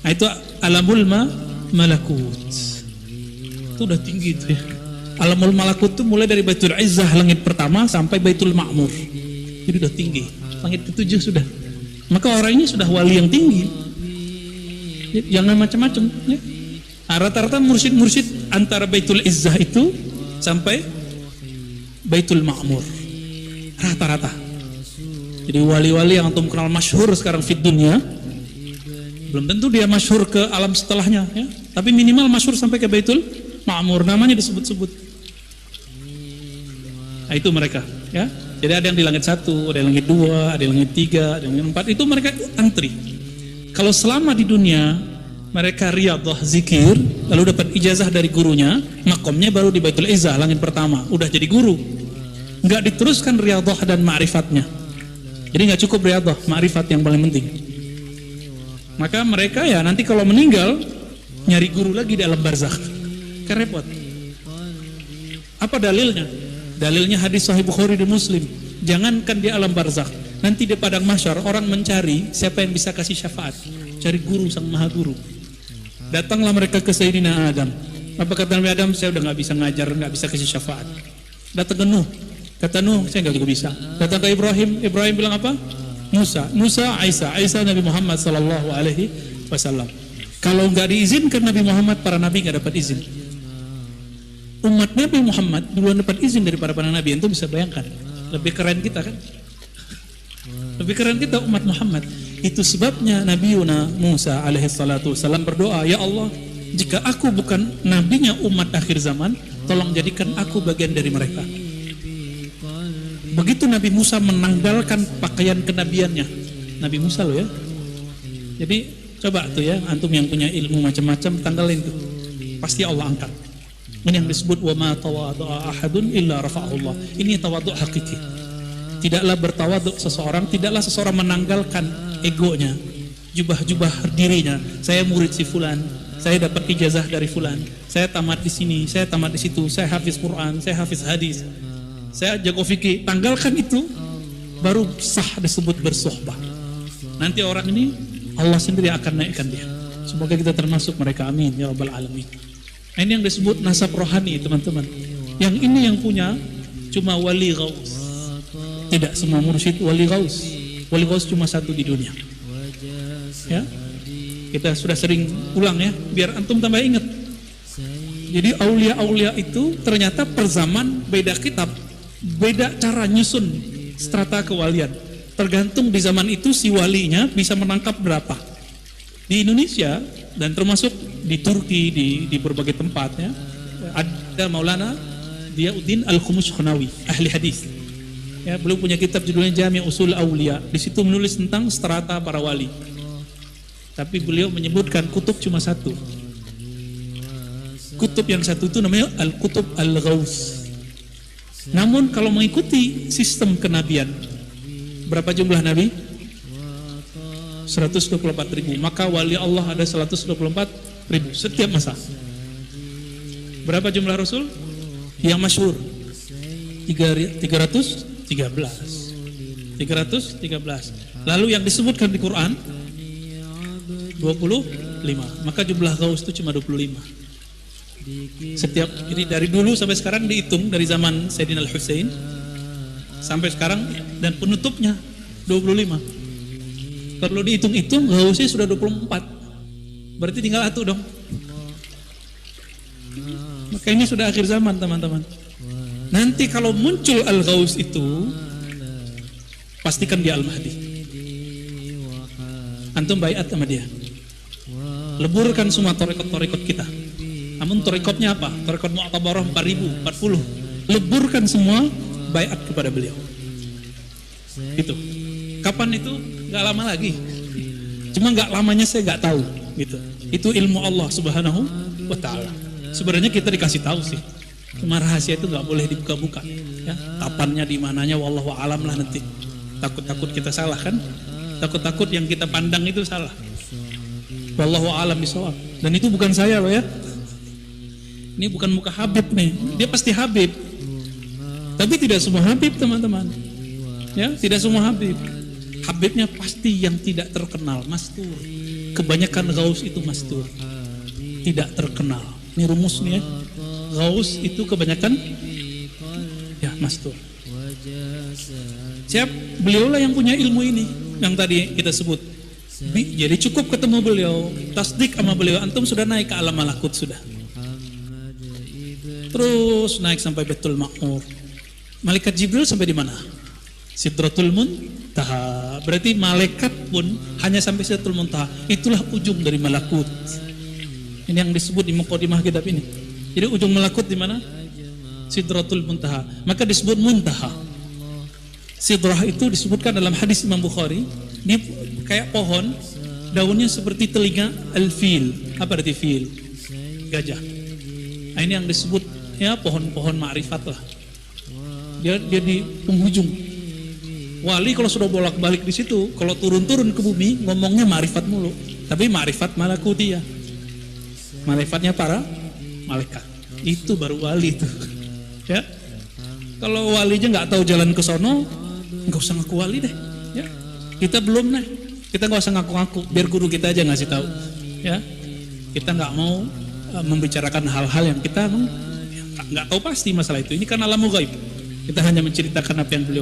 Nah itu alamul malakut. Itu udah tinggi itu ya. Alamul malakut itu mulai dari Baitul Izzah langit pertama sampai Baitul Ma'mur. Jadi udah tinggi. Langit ketujuh sudah. Maka orang ini sudah wali yang tinggi. Jangan macam-macam ya. Nah, rata-rata mursyid-mursyid antara Baitul Izzah itu sampai Baitul Ma'mur. Rata-rata. Jadi wali-wali yang antum kenal masyhur sekarang di dunia, belum tentu dia masyhur ke alam setelahnya ya. Tapi minimal masyhur sampai ke Baitul Ma'mur, namanya disebut-sebut. Nah itu mereka ya. Jadi ada yang di langit 1, ada yang langit 2, ada yang langit 3, ada yang langit 4. Itu mereka antri. Kalau selama di dunia mereka riyadhah zikir, lalu dapat ijazah dari gurunya, makomnya baru di Baitul Izzah langit pertama, udah jadi guru. Enggak diteruskan riyadhah dan ma'rifatnya. Jadi enggak cukup riyadhah, ma'rifat yang paling penting. Maka mereka ya nanti kalau meninggal nyari guru lagi di alam barzakh. Kan repot. Apa dalilnya? Dalilnya hadis Sahih Bukhari dan Muslim. Jangankan di alam barzakh, nanti di padang mahsyar orang mencari siapa yang bisa kasih syafaat. Cari guru sang maha guru. Datanglah mereka ke Sayyidina Adam. Apa kata Nabi Adam? Saya udah nggak bisa ngajar, nggak bisa kasih syafaat. Datang ke Nuh. Kata Nuh, saya nggak juga bisa. Datang ke Ibrahim. Ibrahim bilang apa? Musa, Isa Nabi Muhammad sallallahu alaihi wasallam. Kalau nggak diizinkan Nabi Muhammad, para nabi nggak dapat izin. Umat Nabi Muhammad duluan dapat izin daripada para nabi. Itu bisa bayangkan, lebih keren kita kan? Lebih keren kita umat Muhammad. Itu sebabnya Nabi Yuna Musa alaihi salatu wasallam berdoa, ya Allah, jika aku bukan nabinya umat akhir zaman, tolong jadikan aku bagian dari mereka. Begitu Nabi Musa menanggalkan pakaian kenabiannya, Nabi Musa loh ya. Jadi coba tuh ya, antum yang punya ilmu macam-macam tanggalin tuh, pasti Allah angkat. Ini yang disebut wa ma tawadhu'a ahadun illa rafa'ahu Allah. Ini tawadhu hakiki. Tidaklah bertawadhu seseorang, tidaklah seseorang menanggalkan egonya, jubah-jubah dirinya. Saya murid si fulan, saya dapat ijazah dari fulan, saya tamat di sini, saya tamat di situ, saya hafiz Quran, saya hafiz hadis, saya jago fikih. Tanggalkan itu, baru sah disebut bersuhbah. Nanti orang ini Allah sendiri akan naikkan dia. Semoga kita termasuk mereka, amin ya rabbal alamin. Nah, ini yang disebut nasab rohani teman-teman. Yang ini yang punya cuma wali gaus. Tidak semua mursyid wali gaus. Wali gaus cuma satu di dunia. Ya, kita sudah sering ulang ya, biar antum tambah ingat. Jadi aulia-aulia itu ternyata per zaman beda kitab, beda cara nyusun strata kewalian. Tergantung di zaman itu si walinya bisa menangkap berapa. Di Indonesia dan termasuk di Turki, di berbagai tempat ya, ada Maulana Diyauddin Al-Khumushkhonawi, ahli hadis. Ya, beliau punya kitab judulnya Jami' Usul Aulia. Di situ menulis tentang strata para wali. Tapi beliau menyebutkan kutub cuma satu. Kutub yang satu itu namanya Al-Kutub Al-Ghaus. Namun kalau mengikuti sistem kenabian, berapa jumlah nabi? 124.000. Maka wali Allah ada 124.000 setiap masa. Berapa jumlah rasul? Yang masyhur 313. Lalu yang disebutkan di Quran 25. Maka jumlah gaus itu cuma 25. Setiap ini dari dulu sampai sekarang dihitung dari zaman Sayyidina Al-Husain sampai sekarang, dan penutupnya 25. Kalau dihitung-hitung gausnya sudah 24. Berarti tinggal satu dong. Maka ini sudah akhir zaman teman-teman. Nanti kalau muncul Al-Ghaus itu, pastikan dia Al-Mahdi. Antum baiat sama dia. Leburkan semua tarekat-tarekat kita. Namun tarekatnya apa? Tarekat Mu'tabarah 4040. Leburkan semua, baiat kepada beliau. Itu. Kapan itu? Gak lama lagi. Cuma gak lamanya saya gak tahu gitu. Itu ilmu Allah subhanahu wa ta'ala. Sebenarnya kita dikasih tahu sih, cuma rahasia itu gak boleh dibuka-buka ya. Kapannya, di mananya, wallahu alam lah nanti. Takut-takut kita salah kan. Takut-takut yang kita pandang itu salah. Wallahu alam bisawab. Dan itu bukan saya loh ya. Ini bukan muka Habib nih. Dia pasti Habib, tapi tidak semua Habib teman-teman ya. Tidak semua Habib. Habibnya pasti yang tidak terkenal, mastur. kebanyakan gaus itu mastur, tidak terkenal. Ini rumus nih ya. Gaus itu kebanyakan ya mastur. Siap, beliaulah yang punya ilmu ini yang tadi kita sebut. Jadi cukup ketemu beliau, tasdik sama beliau, antum sudah naik ke alam malakut sudah. Terus naik sampai Baitul Ma'mur. Malaikat Jibril sampai di mana? Sidratul Muntaha. Berarti malaikat pun hanya sampai Sidratul Muntaha. Itulah ujung dari malakut. Ini yang disebut di mukadimah kitab ini. Jadi ujung malakut di mana? Sidratul Muntaha. Maka disebut muntaha. Sidrah itu disebutkan dalam hadis Imam Bukhari. Dia kayak pohon, daunnya seperti telinga al-fil. Apa arti fil? Gajah. Nah, ini yang disebut ya pohon-pohon ma'rifat lah. Dia di penghujung. Wali kalau sudah bolak-balik di situ, kalau turun-turun ke bumi ngomongnya ma'rifat mulu. Tapi ma'rifat malakutiyah. Ma'rifatnya para malaikat. Itu baru wali itu. Ya. Kalau walinya nggak tahu jalan ke sono, nggak usah ngaku wali deh. Ya. Kita belum nih, kita nggak usah ngaku-ngaku, biar guru kita aja ngasih tahu. Ya. Kita nggak mau membicarakan hal-hal yang kita nggak tahu pasti masalah itu. Ini kan alam ghaib. Kita hanya menceritakan apa yang beliau